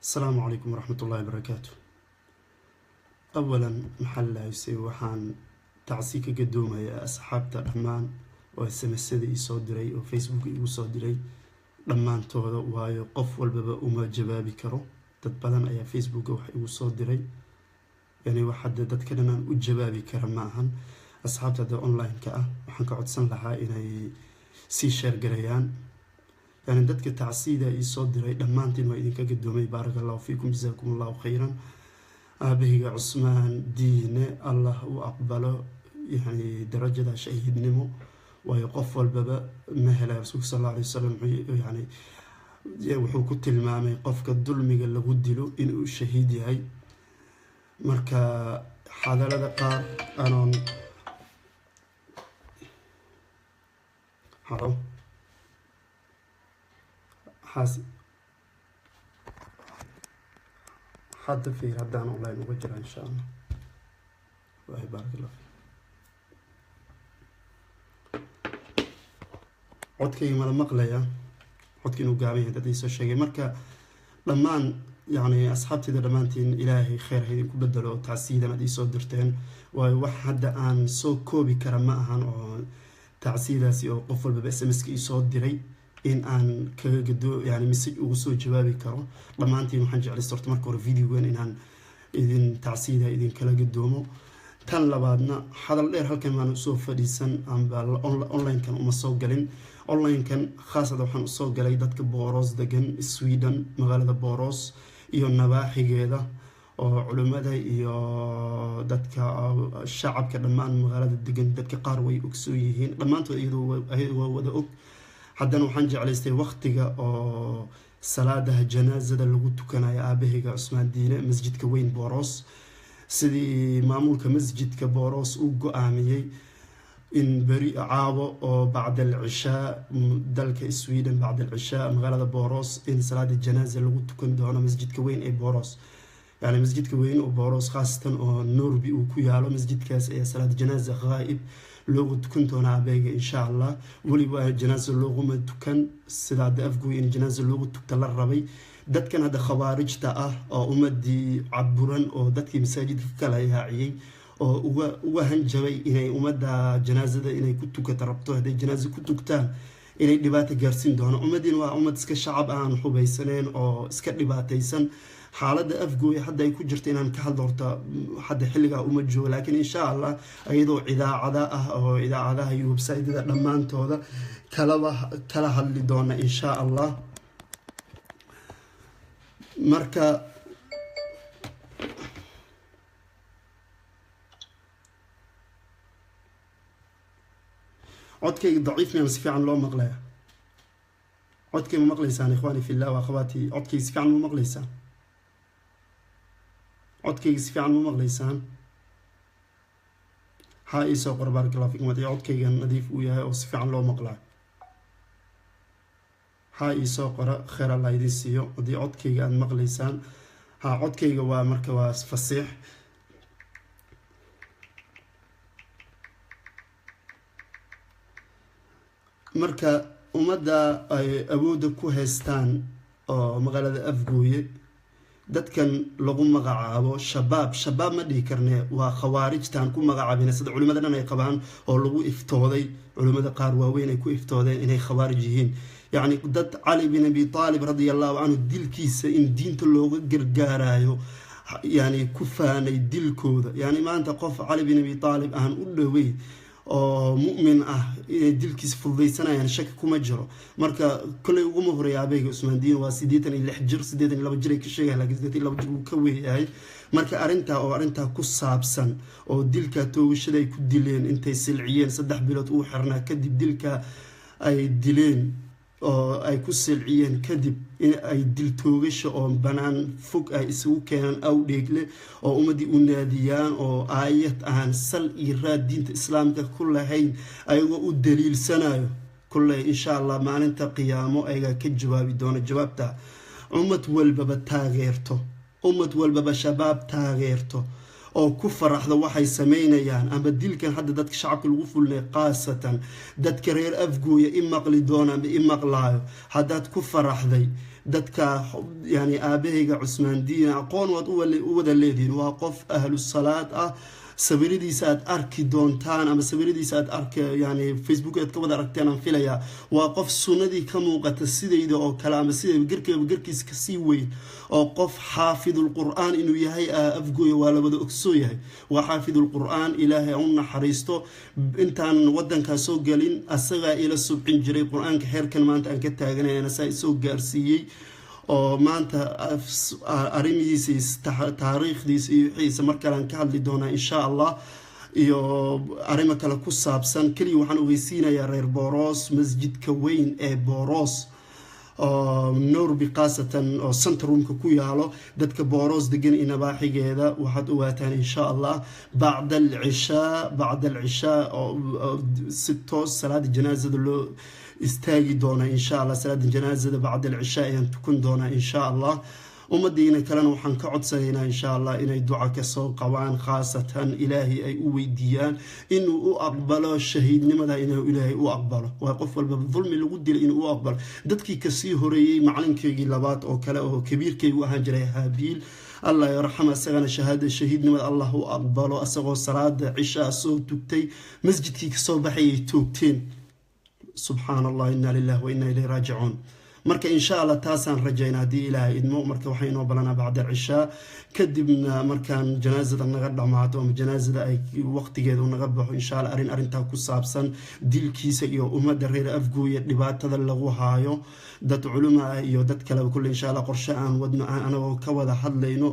السلام عليكم ورحمة الله وبركاته. أولا محل هايسي وحان تعسيك قدومة يا أصحاب ترحمان وسمسدي يصدري وفيسبوك يصدري لما انتوضا وهاي قف والبابا وما جبابي كرو تتبادن أي فيسبوك يصدري يعني واحد دتكلنا وجبابي كرماهن أصحاب تدا أونلاين كأ وحان كعدسن لها إني سي شير قريان يعني dadka tacsiida ii soo diray dhammaantiin waa idinka gadoomay barakallahu fiikum jazakumullahu khayran aabahayga cusmaan diine allah u aqbalo yani darajada shahiidnimo waayo qof walbaba ma helay rasuulka sallallahu alayhi wasallam yani wuxuu ku tilmaamay qofka dulmiga lagu dilo inuu shahiid yahay marka xadalada qaar anoon haro حتى في ردان أونلاين وجرا إن شاء الله الله يبارك الله فيك عدكي مال مقلية عدكي نوقامي هذا ديسو الشيء مركا لما يعني أصحابتي درمانتين إلهي خير هيدين كبدلو تعسيدا ما ديسو درتين وواحد عن سو كوبي كرماهن أو تعسيدا سيو قفل بس مسكي صوت دري إن أن كجدو يعني مسج وصول جوابي كرو لما أنتي محنج على صورة مركور فيديو وين إن أن إذن تعسيدها إذن كلا قدومه تان لبعضنا هذا الإير هل كان نسوق فريسان أم بالأونلاين كان ومسوق جلين أونلاين كان خاصة ده وحن مسوق جلي دتك بوروس دجن السويدن مغالطة بوروس إيو النباحي جدا علماء إيو دتك الشعب كلما أن مغالطة دجن دتك قاروي أكسويهين لما أنتو إيدو وده haddana waxaan jeclaystay waqtiga oo salaadaha janaazada lagu tukanayo aabahayga cusmaan diine masjidka weyn Boros sidii maamulka masjidka Boros uu go'aamiyay in bari caabo oo bacda al-cishaa dalka Sweden bacda al-cishaa magaalada Boros in salaada janaaza lagu tukan doono masjidka weyn ee Boros يعني مسجدك وين وباروس خاصة نوربي وكيالو مسجدكاس أي صلاة جنازة غائب لو كنت أنا عباية إن شاء الله ولي بقى جنازة لوغو ما تكن سداد أفقوي إن جنازة لوغو تكتل الربي دات كان هذا خوارج تاء أو أمدي عبوران أو دات كي مساجد كلا يهاعي أو وهنجوي إني أمد جنازة إني كنت كتربطه هذه جنازة كنت كتان إني دبات جارسين دهنا أمدين وأمد سك الشعب عن حبي سنين أو سك دباتي سن حالة أفقوي حدا يكون جرتين عن كحل دورتا حدا حلقة ومجو لكن إن شاء الله أيضا إذا عداءه أو إذا عداءه يوب سيد لما أنت هذا كلها اللي دونا إن شاء الله مركا عدكي ضعيف من سفيع عن الله مغلية عدكي مغليسان إخواني في الله وأخواتي عدكي سفيع عن مغليسان عدكي سفيع عن مغليسان هاي سوق بارك الله فيكم ودي عدكي نظيف وياه وسفيع عن الله مغلى هاي سوق خير الله يديسيو ودي عدكي مغليسان ها عدكي ومركوا فصيح marka umada ay awooda ku haystaan oo magaalada afgooye dadkan lagu magacaabo shabaab ma dhigi karnaa waa khawaarijtan ku magacaabina sida culimadan ay qabaan oo lagu iftooday culimada qaar waaweyn ay ku iftoodeen inay khawaarij yihiin yani dad Ali bin Abi Talib radiyallahu anhu dilkiisa in diinta looga gargaarayo yani ku faanay dilkooda yani maanta qof Ali bin Abi Talib aan u dhawey oo mu'min ah dilkiis fududeysanayaan shaki kuma jiro marka kulay ugu horeeyay aabeyga Usmaan Diin waa 86 jir 82 jir ka sheegay laakiin 82 jir uu ka weeyay marka arinta ku saabsan oo dilka toogashada ay ku dileen intay silciyeen 3 bilood uu xirnaa kadib dilka ay dileen oo ay ku silciyeen kadib in ay dil toogasho oo banaan fog ay isugu keenan aw dheegle oo ummadii u naadiyaan oo aayad aan sal iyo raad diinta islaamka ku lahayn ayagoo u daliilsanayo kullay insha Allah maalinta qiyaamo ayaga ka jawaabi doona jawaabta ummad walba taageerto ummad walba shabaab taageerto oo ku faraxdo waxay sameynayaan ama dilkan hadda dadka shacabka lagu fulnay qaasatan dadka reer afgooya imaqli doonaan imaqlaayo haddaad ku faraxday dadka yani aabahayga Cusmaan Diin aqoon wad u wada leediin waa qof ahlu salaad ah sawiradiisa aad arki doontaan ama sawiradiisa aad yani Facebook aad ka wada aragteen aan filaya waa qof sunnadii ka muuqata sidayda oo kale ama sida garkiisa ka sii weyn oo qof xaafidul qur'aan inuu yahay afgooyo waa la wada ogsoo yahay waa xaafidul qur'aan ilaahay u naxariisto intaan wadanka soo galin asaga ila subcin jiray qur'aanka heerkan maanta aan ka taaganayna saa soo gaarsiiyay oo maanta arrimihiisa taariikhdiisa iyo wixiisa markaan ka hadli doonaa insha Allah iyo arrimo kale ku saabsan kaliya waxaan ogeysiinayaa reer Boros masjidka weyn ee Boros Norbi qaasatan oo center roomka ku yaalo dadka Boros degan in baaxigeeda waxaad ogaataan insha Allah bacda al-isha oo salaad janaazada loo istaagi doona insha Allah salaad janaazada bacda al-isha ayaan tukun doona insha Allah umadiina kalena waxaan ka codsanaynaa insha Allah inay duca ka soo qabaan khaasatan ilaahi ay u weydiiyaan inuu u aqbalo shahiidnimada inuu ilaahi u aqbalo waa qof walba dhulmi lagu dilay inuu u aqbalo dadkii ka sii horeeyay macalinkeygii labaad oo kale oo kabiirkeygu ahaan jiray Haabiil الله يرحمه سجن شهادة شهيد نمد الله أقبله أسقى صلاة عشاء صوت تكتي مسجد كي صباحي توكتين سبحان الله إنا لله وإنا إليه راجعون marka insha Allah taasaan rajaynaa hadii ilaahay idmo marka waxaynu balanaa bacda cishaa kadibna markaan janaazada naga dhamaato ama janaazada ay waqtigeedu naga baxo insha Allah arinta ku saabsan dilkiisa iyo umada reer afgooye dhibaatada lagu haayo dad culimo iyo dad kale kulli insha Allah qorshe aan wadno anagoo ka wada hadlayno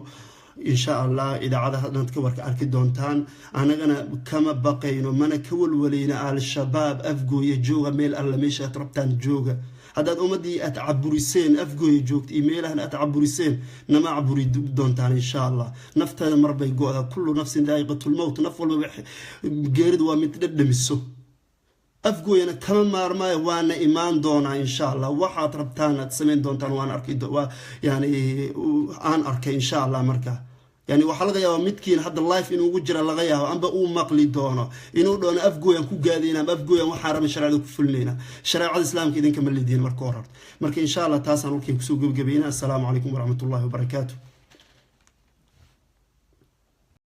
insha Allah idaacadaha dadka warka arki doontaan anagana kama baqayno mana ka walwaleena al-shabaab afgooye jooga meel alla meesha rabtaan jooga هذا أمدي أتعبريسين أفجوي جوكت إيميلها أتعبريسين نما عبري دونتان إن شاء الله نفتها مرة يقول كل نفس ذائقة الموت نفول جيرد ومتقدم السو أفجوي أنا كمان مارما وأنا إيمان دونا إن شاء الله واحد ربطانا تسمين دونتان وأنا أركي يعني أنا أركي إن شاء الله مركا يعني وحلقة يا متكين هذا اللايف إنه وجرا لغيا وأنا بقوم مقلي دونا إنه دونا أفجويا كوجادينا أفجويا وحرام الشرع كفلنا شرع الإسلام كذا كمل الدين مركورر إن شاء الله تاسع نلقي بسوق جبينا السلام عليكم ورحمة الله وبركاته.